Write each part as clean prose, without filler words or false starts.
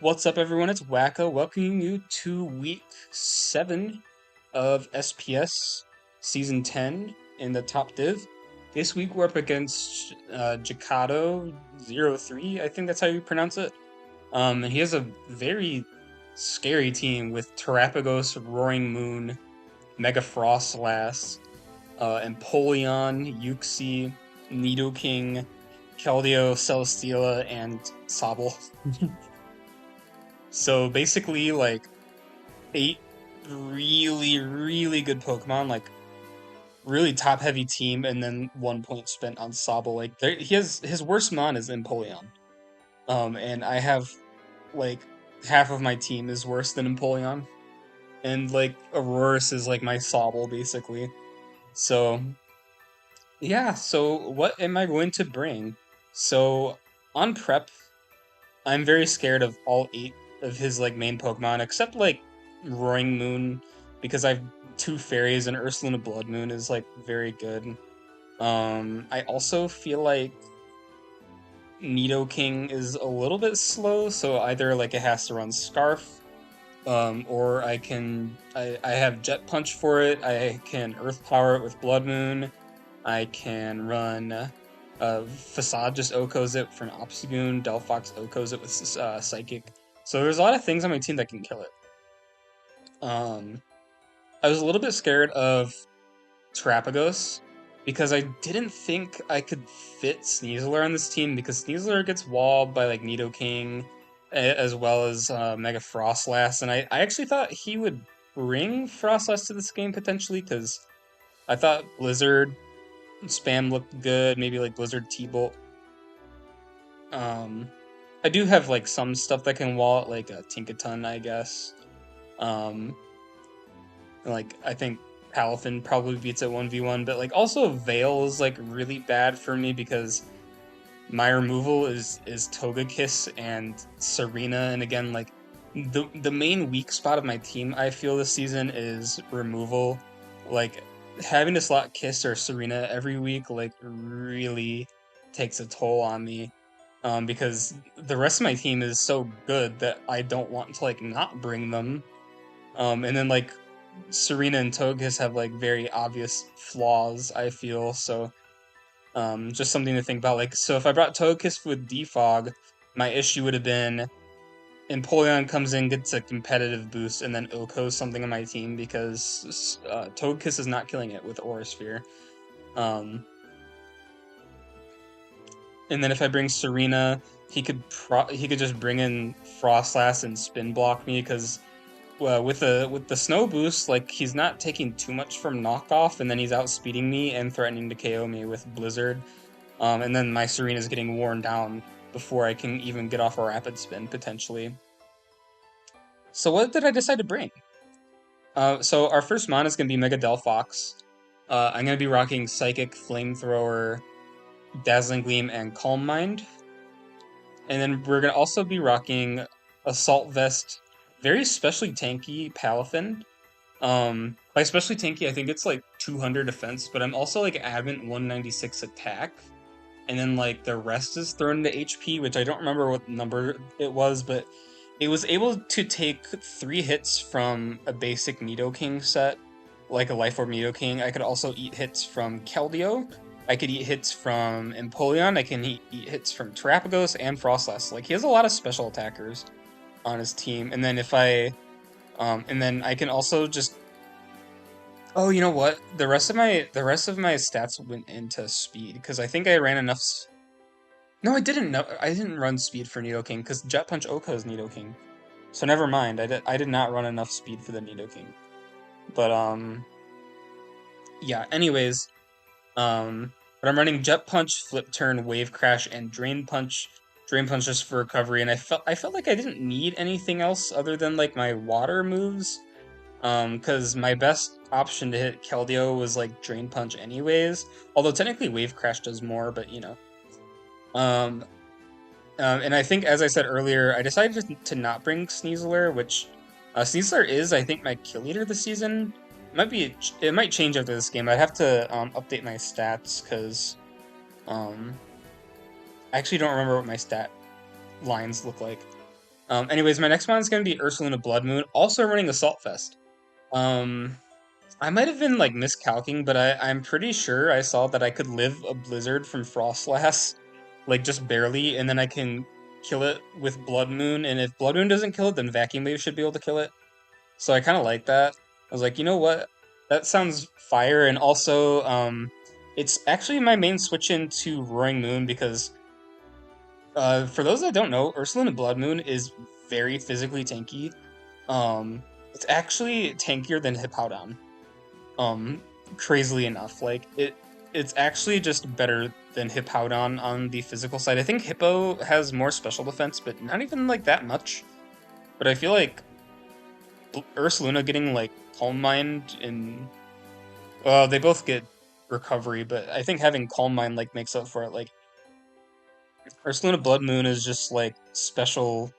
What's up, everyone? It's Wacko welcoming you to week 7 of SPS season 10 in the top div. This week we're up against Jakato 03, I think that's how you pronounce it. And he has a very scary team with Terapagos, Roaring Moon, Mega Frostlass, Empoleon, Uxie, Nidoking, Keldeo, Celesteela, and Sobble. So basically, like, 8 really good Pokemon, like really top heavy team, and then 1 point spent on Sobble. Like he has his worst mon is Empoleon. And I have like half of my team is worse than Empoleon. And like Aurorus is like my Sobble basically. So yeah, so what am I going to bring? So on prep, I'm very scared of all 8 of his like main Pokemon, except like Roaring Moon, because I've 2 fairies and Ursaluna Blood Moon is like very good. I also feel like Nidoking is a little bit slow, so either like it has to run Scarf, or I have Jet Punch for it. I can Earth Power it with Blood Moon. I can run Facade just Okos it for an Obstagoon. Delphox Okos it with Psychic. So there's a lot of things on my team that can kill it. Um, I was a little bit scared of Terapagos because I didn't think I could fit Sneasler on this team because Sneasler gets walled by like Nidoking as well as Mega Frostlass, and I actually thought he would bring Frostlass to this game potentially because I thought Blizzard spam looked good, maybe like Blizzard T-Bolt. Um, I do have like some stuff that can wall it, like a Tinkaton, I guess. Um, like I think Palafin probably beats it 1v1, but like also Veil is like really bad for me because my removal is Togekiss and Serena, and again like the main weak spot of my team I feel this season is removal. Like having to slot Kiss or Serena every week like really takes a toll on me. Because the rest of my team is so good that I don't want to like not bring them. And then like Serena and Togekiss have like very obvious flaws, I feel. So just something to think about. Like, so if I brought Togekiss with Defog, my issue would have been Empoleon comes in, gets a competitive boost, and then Oko's something on my team because Togekiss is not killing it with Aura Sphere. Um, and then if I bring Serena, he could just bring in Frostlass and spin block me because with the snow boost, like he's not taking too much from knockoff, and then he's outspeeding me and threatening to KO me with Blizzard. And then my Serena's getting worn down before I can even get off a rapid spin potentially. So what did I decide to bring? So our first mon is gonna be Mega Delphox. I'm gonna be rocking Psychic, Flamethrower, Dazzling Gleam, and Calm Mind. And then we're gonna also be rocking Assault Vest, very specially tanky Palafin. By especially tanky, I think it's like 200 defense, but I'm also like adamant 196 attack, and then like the rest is thrown into HP, which I don't remember what number it was, but it was able to take 3 hits from a basic Nidoking set, like a Life Orb Nidoking. I could also eat hits from Keldeo. I could eat hits from Empoleon. I can eat hits from Terapagos and Frostlass. Like he has a lot of special attackers on his team, and then and then I can also just. Oh, you know what? The rest of my stats went into speed because I think I ran enough. No, I didn't know. I didn't run speed for Nidoking because Jet Punch Oka is Nidoking. So never mind. I did not run enough speed for the Nidoking. But yeah. Anyways, but I'm running Jet Punch, Flip Turn, Wave Crash, and Drain Punch. Drain Punch just for recovery, and I felt like I didn't need anything else other than like my water moves. Because my best option to hit Keldeo was like Drain Punch anyways. Although technically Wave Crash does more, but you know. Um, and I think, as I said earlier, I decided to not bring Sneasler, which Sneasler is, I think, my kill leader this season. It might change after this game. I'd have to update my stats because um, I actually don't remember what my stat lines look like. Anyways, my next one is going to be Ursuluna Blood Moon, also running Assault Vest. Um, I might have been like miscalculating, but I'm pretty sure I saw that I could live a Blizzard from Frostlass, like just barely, and then I can kill it with Blood Moon, and if Blood Moon doesn't kill it, then Vacuum Wave should be able to kill it. So I kind of like that. I was like, you know what? That sounds fire, and also, it's actually my main switch into Roaring Moon because, for those that don't know, Ursuluna Blood Moon is very physically tanky. Um, it's actually tankier than Hippowdon. Um, Crazily enough, like it's actually just better than Hippowdon on the physical side. I think Hippo has more special defense, but not even like that much. But I feel like Ursaluna getting like Calm Mind and they both get recovery, but I think having Calm Mind like makes up for it. Like Ursaluna Blood Moon is just like special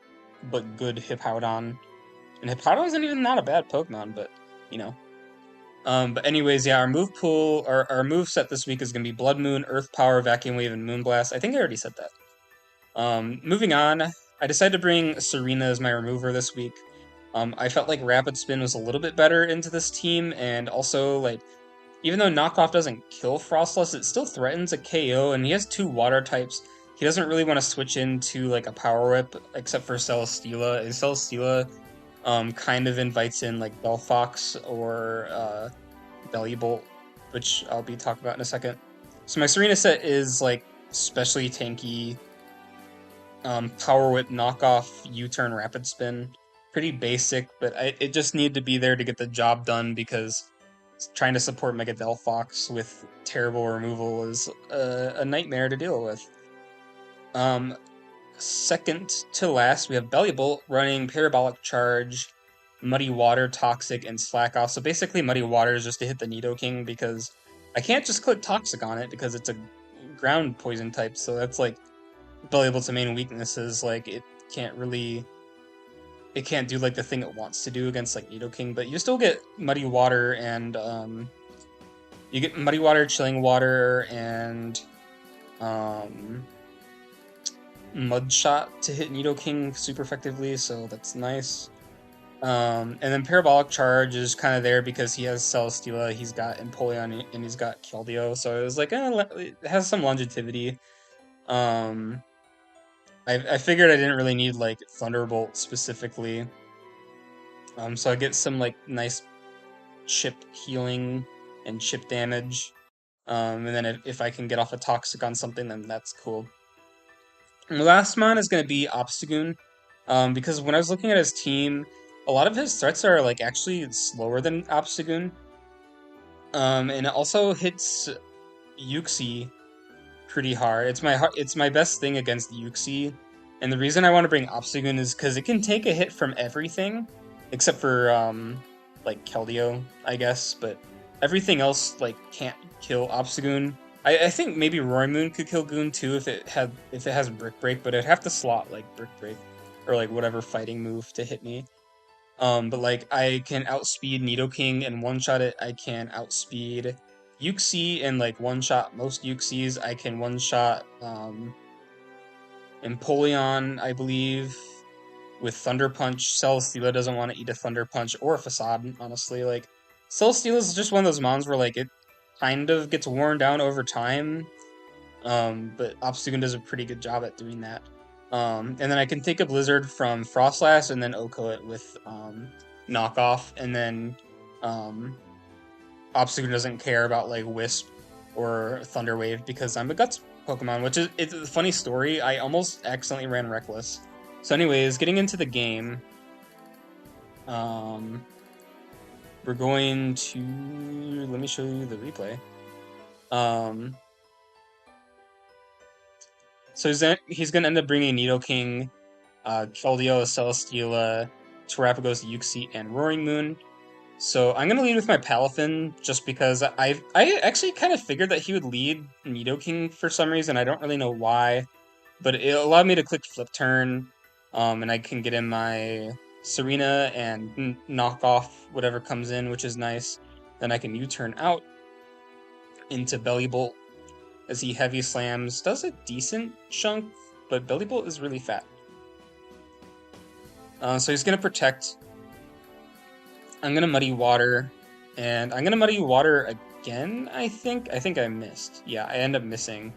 but good Hippowdon. And Hippowdon isn't even not a bad Pokemon, but you know. But anyways, yeah, our move pool, our move set this week is gonna be Blood Moon, Earth Power, Vacuum Wave, and Moonblast. I think I already said that. Moving on, I decided to bring Serena as my remover this week. I felt like Rapid Spin was a little bit better into this team, and also like even though Knockoff doesn't kill Frostless, it still threatens a KO, and he has two water types. He doesn't really want to switch into like a Power Whip, except for Celesteela. And Celesteela kind of invites in like Delphox or Bellybolt, which I'll be talking about in a second. So my Serena set is like especially tanky, Power Whip, Knockoff, U-turn, Rapid Spin. Pretty basic, but it just needed to be there to get the job done because trying to support Mega Delphox with terrible removal is a nightmare to deal with. Um, Second to last, we have Bellybolt running Parabolic Charge, Muddy Water, Toxic, and Slack Off. So basically, Muddy Water is just to hit the Nidoking because I can't just click Toxic on it because it's a ground poison type. So that's like Bellybolt's main weakness is like it can't do like the thing it wants to do against like Nidoking, but you still get Muddy Water and you get Muddy Water, Chilling Water, and um, Mud Shot to hit Nidoking super effectively, so that's nice. And then Parabolic Charge is kind of there because he has Celesteela, he's got Empoleon, and he's got Keldeo, so it was like, it has some longevity. Um, I figured I didn't really need like Thunderbolt specifically, so I get some like nice chip healing and chip damage. And then if I can get off a Toxic on something, then that's cool. And the last mon is going to be Obstagoon, because when I was looking at his team, a lot of his threats are like actually slower than Obstagoon. And it also hits Uxie pretty hard. It's my best thing against Uxie. And the reason I want to bring Obstagoon is because it can take a hit from everything, except for like Keldeo, I guess. But everything else like can't kill Obstagoon. I think maybe Roaring Moon could kill Goon too if it has Brick Break, but it'd have to slot like Brick Break or like whatever fighting move to hit me. But like I can outspeed Nidoking and one shot it. I can outspeed Uxie and like one shot most Uxies. I can one shot Empoleon, I believe, with Thunder Punch. Celesteela doesn't want to eat a Thunder Punch or a Facade, honestly. Like Celesteela is just one of those mons where like it kind of gets worn down over time. But Obstagoon does a pretty good job at doing that. And then I can take a Blizzard from Frostlass and then Oko it with Knockoff, and then Obstagoon doesn't care about like Wisp or Thunder Wave because I'm a Guts Pokemon, which is it's a funny story. I almost accidentally ran Reckless. So anyways, getting into the game, we're going to let me show you the replay. So he's gonna end up bringing Nidoking, Keldeo, Celesteela, Terrapagos, Uxie, and Roaring Moon. So I'm gonna lead with my Palafin just because I actually kind of figured that he would lead Nidoking for some reason. I don't really know why, but it allowed me to click Flip Turn, and I can get in my Serena and knock off whatever comes in, which is nice. Then I can U-turn out into Bellybolt as he heavy slams. Does a decent chunk, but Bellybolt is really fat. So he's gonna protect. I'm gonna Muddy Water, and I'm gonna Muddy Water again. I think I missed. Yeah, I end up missing.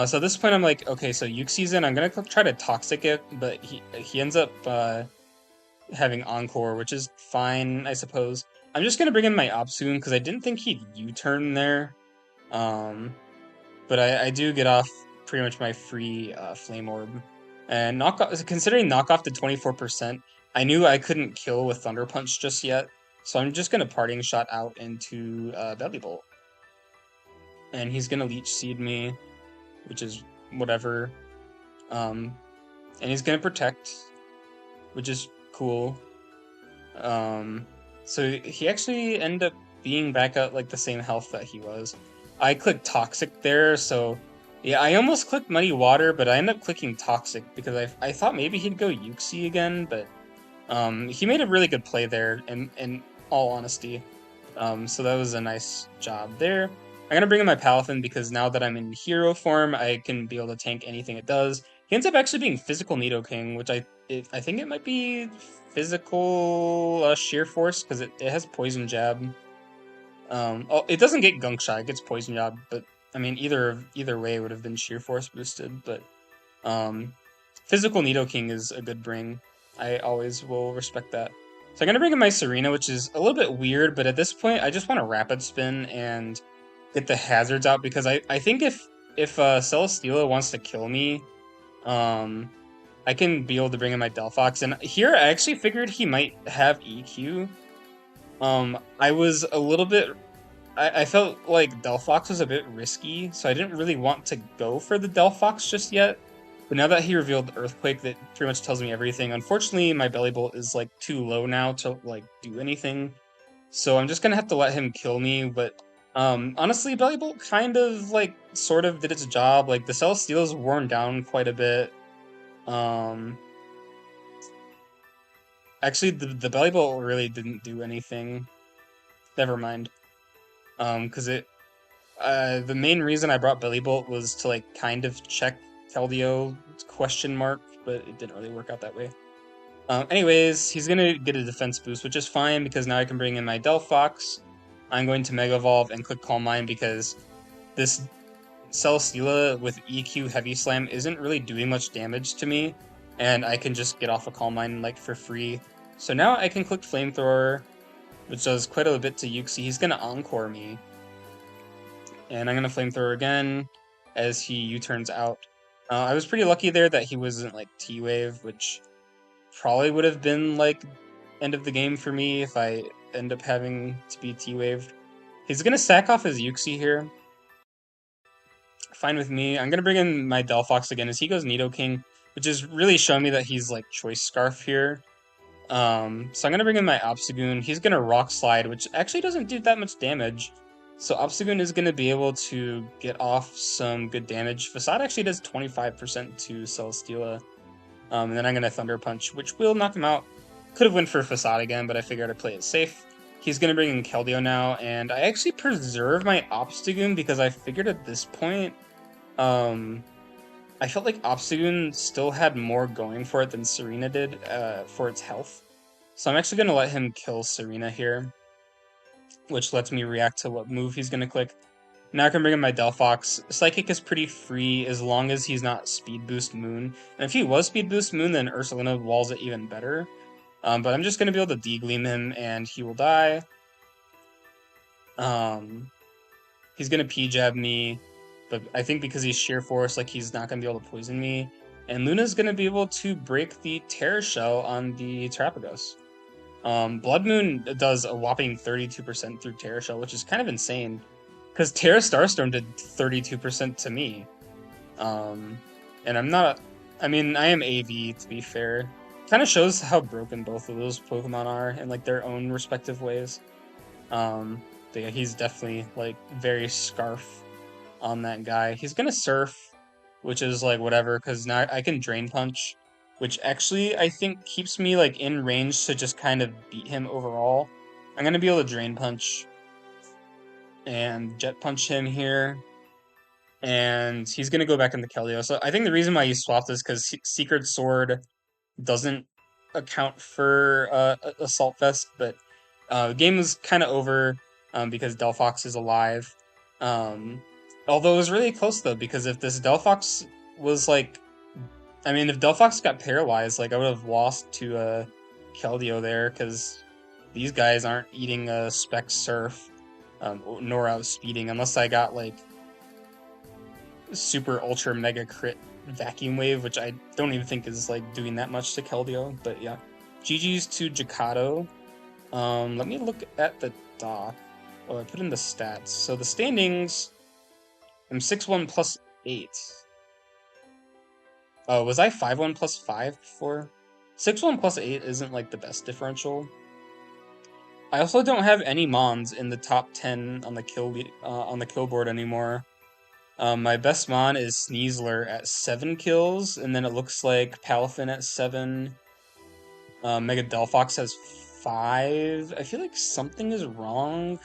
So at this point, I'm like, okay, so Yuxi's in. I'm gonna try to Toxic it, but he ends up having Encore, which is fine, I suppose. I'm just gonna bring in my Obsoon because I didn't think he'd U-turn there. Um, but I do get off pretty much my free Flame Orb. And considering knockoff to 24%, I knew I couldn't kill with Thunder Punch just yet, so I'm just gonna Parting Shot out into Belly Bolt. And he's gonna Leech Seed me, which is whatever. Um, and he's gonna Protect, which is cool. Um, so he actually ended up being back at like the same health that he was. I clicked Toxic there, so yeah, I almost clicked Muddy Water, but I ended up clicking Toxic because I thought maybe he'd go Yuxi again, but he made a really good play there, in all honesty. So that was a nice job there. I'm gonna bring in my Palathin because now that I'm in hero form, I can be able to tank anything it does. He ends up actually being physical Nidoking, which I think it might be physical sheer force because it has poison jab. Oh, it doesn't get gunk shot; it gets poison jab. But I mean, either way would have been sheer force boosted. But um, physical Nidoking is a good bring. I always will respect that. So I'm gonna bring in my Serena, which is a little bit weird, but at this point, I just want to rapid spin and get the hazards out because I think if Celesteela wants to kill me, um, I can be able to bring in my Delphox. And here, I actually figured he might have EQ. I was a little bit. I felt like Delphox was a bit risky, so I didn't really want to go for the Delphox just yet. But now that he revealed Earthquake, that pretty much tells me everything. Unfortunately, my Belly Bolt is like too low now to like do anything, so I'm just gonna have to let him kill me. But honestly, Belly Bolt kind of like sort of did its job. Like the Celesteela's worn down quite a bit. Um, Actually, the Belly Bolt really didn't do anything. Never mind. Because the main reason I brought Belly Bolt was to like kind of check Keldeo question mark, but it didn't really work out that way. Anyways, he's gonna get a defense boost, which is fine because now I can bring in my Delphox. I'm going to Mega Evolve and click Calm Mind because this Celesteela with EQ Heavy Slam isn't really doing much damage to me, and I can just get off a Calm Mind like for free. So now I can click Flamethrower, which does quite a bit to Yuxi. He's gonna Encore me, and I'm gonna Flamethrower again as he U-turns out. I was pretty lucky there that he wasn't like T-Wave, which probably would have been like end of the game for me if I end up having to be T-Waved. He's gonna sack off his Yuxi here. Fine with me. I'm gonna bring in my Delphox again as he goes Nidoking, which is really showing me that he's like Choice Scarf here. So I'm gonna bring in my Obstagoon. He's gonna Rock Slide, which actually doesn't do that much damage. So Obstagoon is gonna be able to get off some good damage. Facade actually does 25% to Celesteela. And then I'm gonna Thunder Punch, which will knock him out. Could have went for Facade again, but I figured I'd play it safe. He's gonna bring in Keldeo now, and I actually preserve my Obstagoon because I figured at this point, I felt like Obstagoon still had more going for it than Serena did for its health. So I'm actually going to let him kill Serena here, which lets me react to what move he's going to click. Now I can bring in my Delphox. Psychic is pretty free as long as he's not Speed Boost Moon. And if he was Speed Boost Moon, then Ursaluna walls it even better. But I'm just going to be able to D-Gleam him, and he will die. He's going to P-Jab me. But I think because he's Sheer Force, like he's not going to be able to poison me. And Luna's going to be able to break the Terror Shell on the Terrapagos. Blood Moon does a whopping 32% through Terror Shell, which is kind of insane. Because Terra Starstorm did 32% to me. And I'm not... I mean, I am AV, to be fair. Kind of shows how broken both of those Pokemon are in like their own respective ways. But yeah, he's definitely like very Scarf on that guy. He's gonna Surf, which is like whatever, because now I can Drain Punch, which actually I think keeps me like in range to just kind of beat him overall. I'm gonna be able to Drain Punch and Jet Punch him here, and he's gonna go back into Keldeo. So I think the reason why you swapped is because Secret Sword doesn't account for Assault Vest, but the game was kind of over because Delphox is alive. Um, Although it was really close though, because if this Delphox was like, I mean, if Delphox got paralyzed, like I would have lost to Keldeo there, because these guys aren't eating a Spec Surf, nor outspeeding, unless I got like super ultra mega crit vacuum wave, which I don't even think is like doing that much to Keldeo. But yeah, GG's to Jakato. Let me look at the doc. Oh, I put in the stats. So the standings, I'm 6-1 plus 8. Oh, was I 5-1 plus 5 before? 6-1 plus 8 isn't like the best differential. I also don't have any Mons in the top 10 on the kill board anymore. My best Mon is Sneasler at 7 kills, and then it looks like Palafin at 7. Mega Delphox has 5. I feel like something is wrong.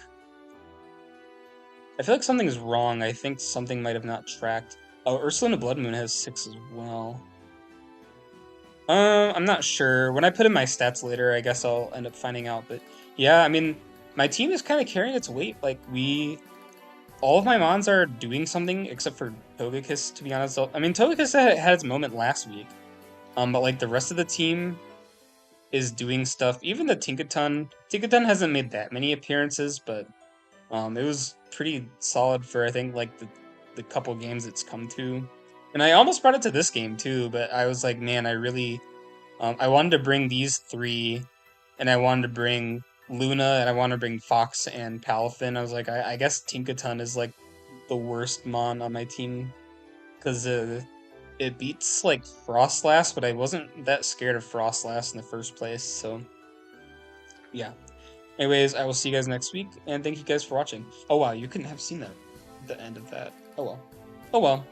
I think something might have not tracked. Oh, Ursulina Blood Moon has 6 as well. I'm not sure. When I put in my stats later, I guess I'll end up finding out. But yeah, I mean, my team is kind of carrying its weight. Like all of my Mons are doing something except for Togekiss, to be honest. I mean, Togekiss had its moment last week. But like the rest of the team is doing stuff. Even the Tinkaton hasn't made that many appearances, but it was pretty solid for, I think, like the couple games it's come to. And I almost brought it to this game too, but I was like, man, I wanted to bring these three, and I wanted to bring Luna, and I wanted to bring Phox and Palafin. I was like, I guess Tinkaton is like the worst Mon on my team, because it beats like Frostlass, but I wasn't that scared of Frostlass in the first place, so yeah. Anyways, I will see you guys next week, and thank you guys for watching. Oh wow, you couldn't have seen the end of that. Oh well. Oh well.